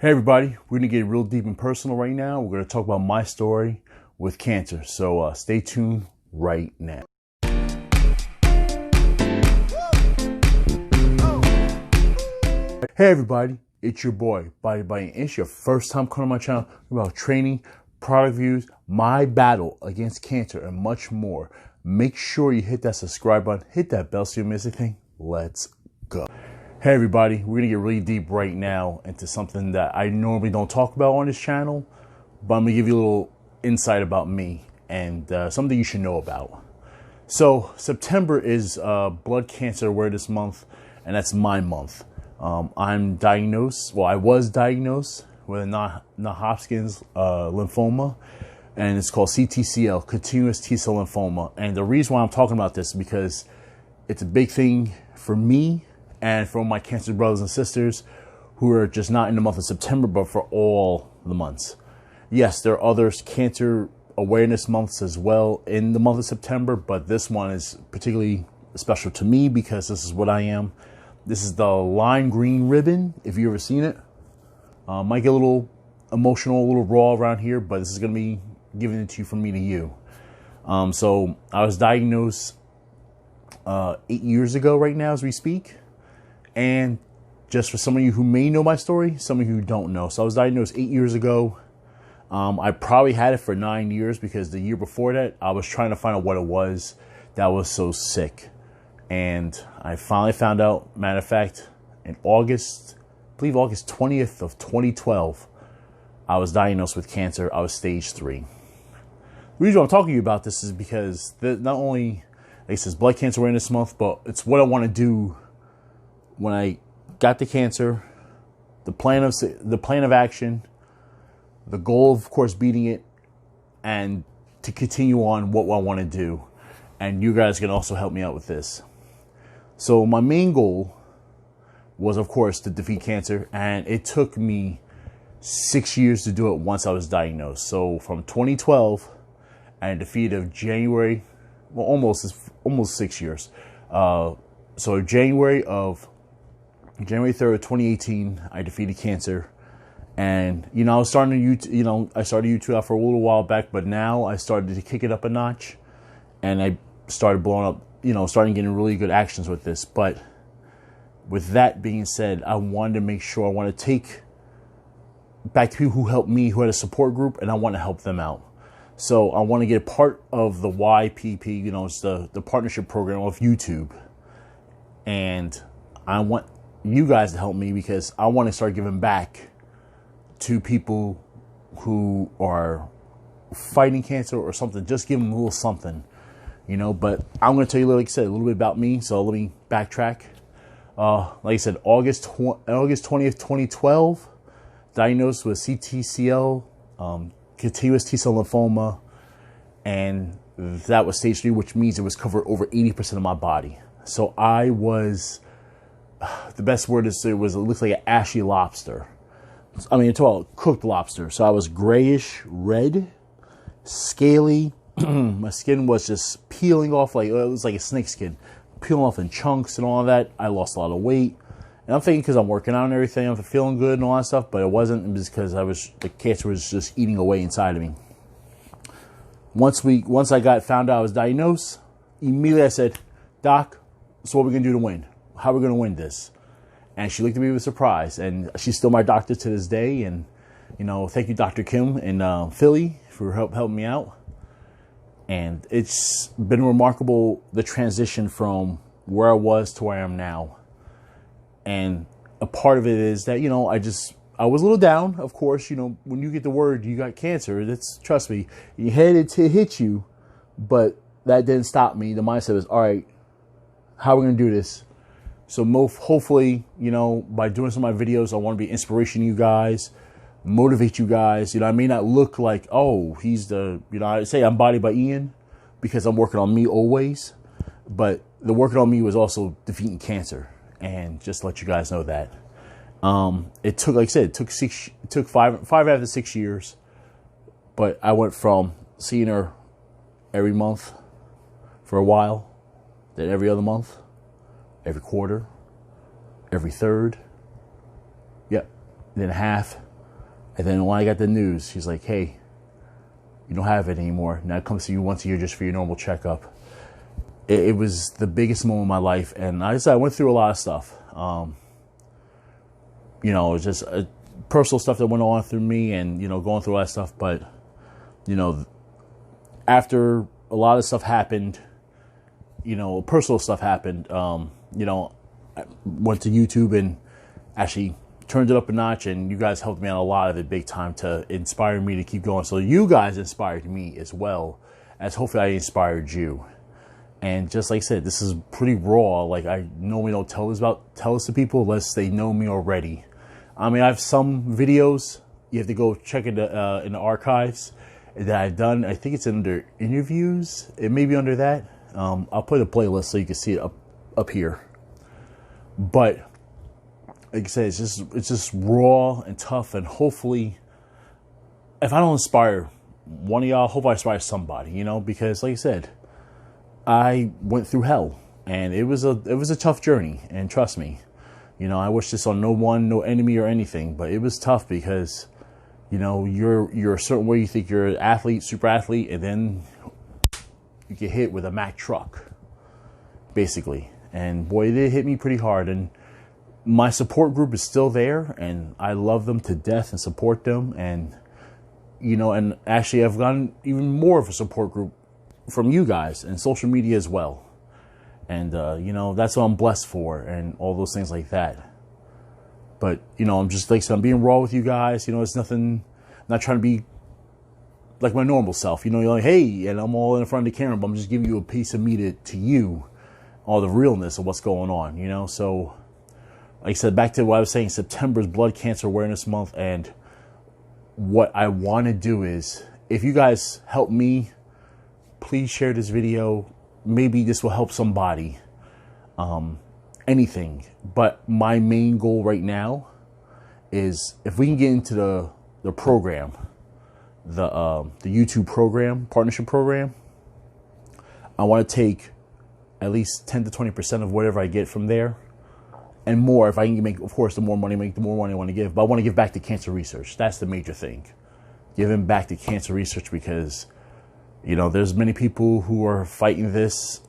Hey everybody, we're gonna get real deep and personal right now. We're gonna talk about my story with cancer. So stay tuned right now. Hey everybody, it's your boy, bodybyian. It's your first time coming to my channel about training, product reviews, my battle against cancer, and much more. Make sure you hit that subscribe button, hit that bell so you don't miss anything. Let's go. Hey everybody, we're gonna get really deep right now into something that I normally don't talk about on this channel, but I'm gonna give you a little insight about me and something you should know about. So September is Blood Cancer Awareness Month, and that's my month. I'm diagnosed, well, I was diagnosed with a non-Hodgkin's lymphoma, and it's called CTCL, continuous T-cell lymphoma. And the reason why I'm talking about this is because it's a big thing for me and for my cancer brothers and sisters who are just not in the month of September, but for all the months. Yes, there are other cancer awareness months as well in the month of September, but this one is particularly special to me because this is what I am. This is the lime green ribbon, if you've ever seen it. Might get a little emotional, a little raw around here, but this is going to be given it to you from me to you. So I was diagnosed 8 years ago right now as we speak. And just for some of you who may know my story, some of you who don't know. So I was diagnosed 8 years ago. I probably had it for 9 years because the year before that, I was trying to find out what it was that was so sick. And I finally found out, matter of fact, in August, I believe August 20th of 2012, I was diagnosed with cancer. I was stage 3. The reason I'm talking to you about this is because not only, like it says, Blood Cancer Awareness Month, but it's what I want to do when I got the cancer, the plan of action, the goal of course beating it, and to continue on what I want to do. And you guys can also help me out with this. So my main goal was, of course, to defeat cancer, and it took me 6 years to do it once I was diagnosed. So from 2012 and defeated January, well, almost 6 years. So January 3rd, 2018, I defeated cancer. And, I was starting to, I started YouTube out for a little while back, but now I started to kick it up a notch, and I started blowing up, starting getting really good actions with this. But with that being said, I wanted to make sure, I want to take back to people who helped me, who had a support group, and I want to help them out. So I want to get part of the YPP, it's the partnership program of YouTube. And I want you guys to help me because I want to start giving back to people who are fighting cancer or something. Just give them a little something, But I'm going to tell you, like I said, a little bit about me. So let me backtrack. Like I said, August 20th, 2012, diagnosed with CTCL, continuous T-cell lymphoma, and that was stage 3, which means it was covered over 80% of my body. So I was, the best word to say was, it looked like an ashy lobster. I mean, it's all cooked lobster. So I was grayish red, scaly. My skin was just peeling off, like it was like a snake skin, peeling off in chunks and all of that. I lost a lot of weight. And I'm thinking because I'm working out and everything, I'm feeling good and all that stuff, but it wasn't. It was because the cancer was just eating away inside of me. Once I found out I was diagnosed, immediately I said, Doc, so what are we going to do to win? How are we going to win this? And she looked at me with surprise, and she's still my doctor to this day. And, thank you, Dr. Kim in Philly, for helping me out. And it's been remarkable, the transition from where I was to where I am now. And a part of it is that, I was a little down, of course. When you get the word you got cancer, trust me, you had it to hit you, but that didn't stop me. The mindset was, all right, how are we going to do this? So hopefully, by doing some of my videos, I want to be inspiration to you guys, motivate you guys. I may not look like, oh, he's I say I'm bodybyian because I'm working on me always, but the working on me was also defeating cancer. And just to let you guys know that. It took, like I said, it took five out of the 6 years, but I went from seeing her every month for a while, then every other month, every quarter, every third. Yep. then half. And then when I got the news, she's like, hey, you don't have it anymore. Now it comes to you once a year just for your normal checkup. It was the biggest moment of my life. And I went through a lot of stuff. You know, it's just personal stuff that went on through me and, you know, going through all that stuff. But, you know, after a lot of stuff happened, you know, personal stuff happened, you know, I went to YouTube and actually turned it up a notch, and you guys helped me out a lot of it big time to inspire me to keep going. So you guys inspired me as well as hopefully I inspired you. And just like I said, this is pretty raw. Like, I normally don't tell this to people unless they know me already. I mean, I have some videos. You have to go check it in the archives that I've done. I think it's under interviews. It may be under that. I'll put a playlist so you can see it up here. But like I said, it's just raw and tough. And hopefully, if I don't inspire one of y'all, hope I inspire somebody. You know, because like I said, I went through hell, and it was a tough journey. And trust me, you know, I wish this on no enemy or anything, but it was tough because, you know, you're a certain way. You think you're an athlete, super athlete, and then you get hit with a Mack truck, basically. And boy, it hit me pretty hard. And my support group is still there, and I love them to death and support them. And, you know, and actually I've gotten even more of a support group from you guys and social media as well. And, you know, that's what I'm blessed for and all those things like that. But, you know, I'm just like, so I'm being raw with you guys. You know, it's nothing, I'm not trying to be like my normal self. You know, you're like, hey, and I'm all in front of the camera, but I'm just giving you a piece of me to you, all the realness of what's going on, you know. So, like I said, back to what I was saying, September is Blood Cancer Awareness Month. And what I want to do is, if you guys help me, please share this video. Maybe this will help somebody. Anything. But my main goal right now is if we can get into the program, the YouTube program, partnership program, I want to take at least 10 to 20% of whatever I get from there, and more if I can make, of course, the more money I want to give. But I want to give back to cancer research. That's the major thing. Giving back to cancer research, because, you know, there's many people who are fighting this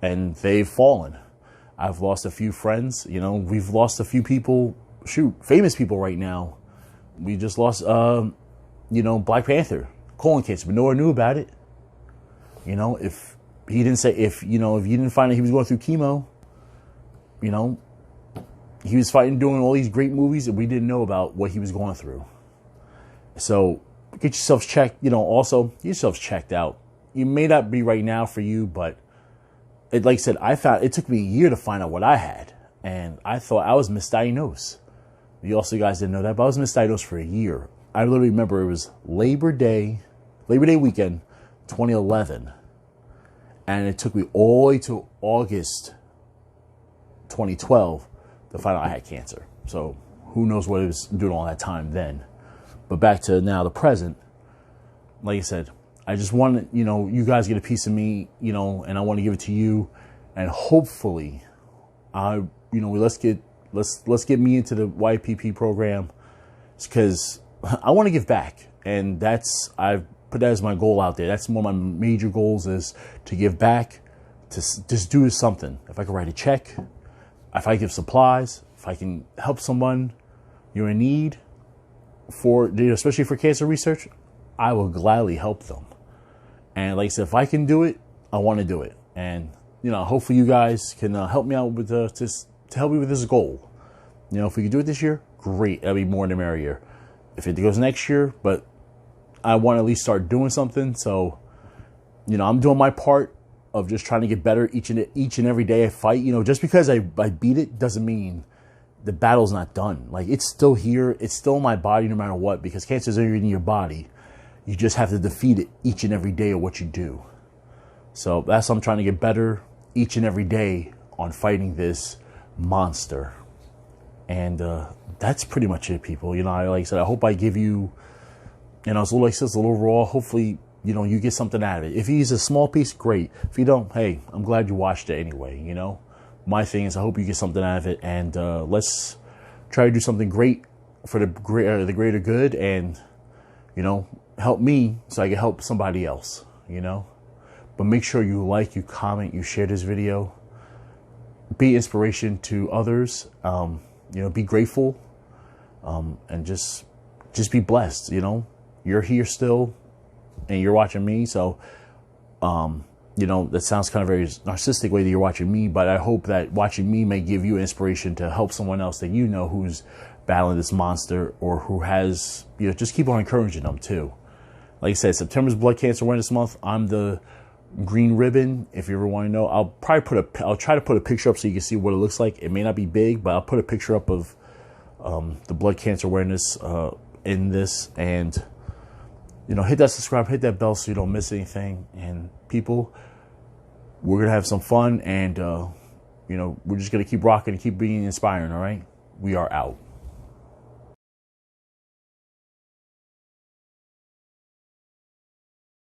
and they've fallen. I've lost a few friends. You know, we've lost a few people, famous people right now. We just lost, you know, Black Panther, colon cancer, but no one knew about it. You know, if you didn't find out he was going through chemo, you know, he was fighting, doing all these great movies, and we didn't know about what he was going through. So get yourselves checked, you know, also get yourselves checked out. You may not be right now for you, but like I said, it took me a year to find out what I had. And I thought I was misdiagnosed. You guys didn't know that, but I was misdiagnosed for a year. I literally remember it was Labor Day weekend, 2011. And it took me all the way to August 2012 to find out I had cancer. So who knows what it was doing all that time then. But back to now, the present, like I said, I just want to, you know, you guys get a piece of me, you know, and I want to give it to you. And hopefully, let's get me into the YPP program, because I want to give back. And I've put that as my goal out there. That's one of my major goals, is to give back, to just do something. If I can write a check, if I give supplies, if I can help someone you're in need especially for cancer research, I will gladly help them. And like I said, if I can do it, I want to do it. And, you know, hopefully you guys can help me out with to help me with this goal. You know, if we can do it this year, great. That'll be more than the merrier. If it goes next year, but I want to at least start doing something. So, you know, I'm doing my part of just trying to get better each and every day I fight. You know, just because I beat it doesn't mean the battle's not done. Like, it's still here. It's still in my body no matter what, because cancer is in your body. You just have to defeat it each and every day of what you do. So that's what I'm trying to get better each and every day on fighting this monster. And that's pretty much it, people. You know, like I said, I hope I give you, you know, it's a little raw. Hopefully, you know, you get something out of it. If you use a small piece, great. If you don't, hey, I'm glad you watched it anyway, you know. My thing is, I hope you get something out of it. And let's try to do something great for the greater good, and, you know, help me so I can help somebody else, you know. But make sure you like, you comment, you share this video. Be inspiration to others. You know, be grateful, and just be blessed. You know, you're here still, and you're watching me. So, you know, that sounds kind of very narcissistic way that you're watching me, but I hope that watching me may give you inspiration to help someone else that you know who's battling this monster, or who has, you know, just keep on encouraging them too. Like I said, September's Blood Cancer Awareness Month. I'm the green ribbon. If you ever want to know, I'll try to put a picture up so you can see what it looks like. It may not be big, but I'll put a picture up of the blood cancer awareness in this, and, you know, hit that subscribe, hit that bell so you don't miss anything. And people, we're gonna have some fun, and you know, we're just gonna keep rocking and keep being inspiring. All right, we are out.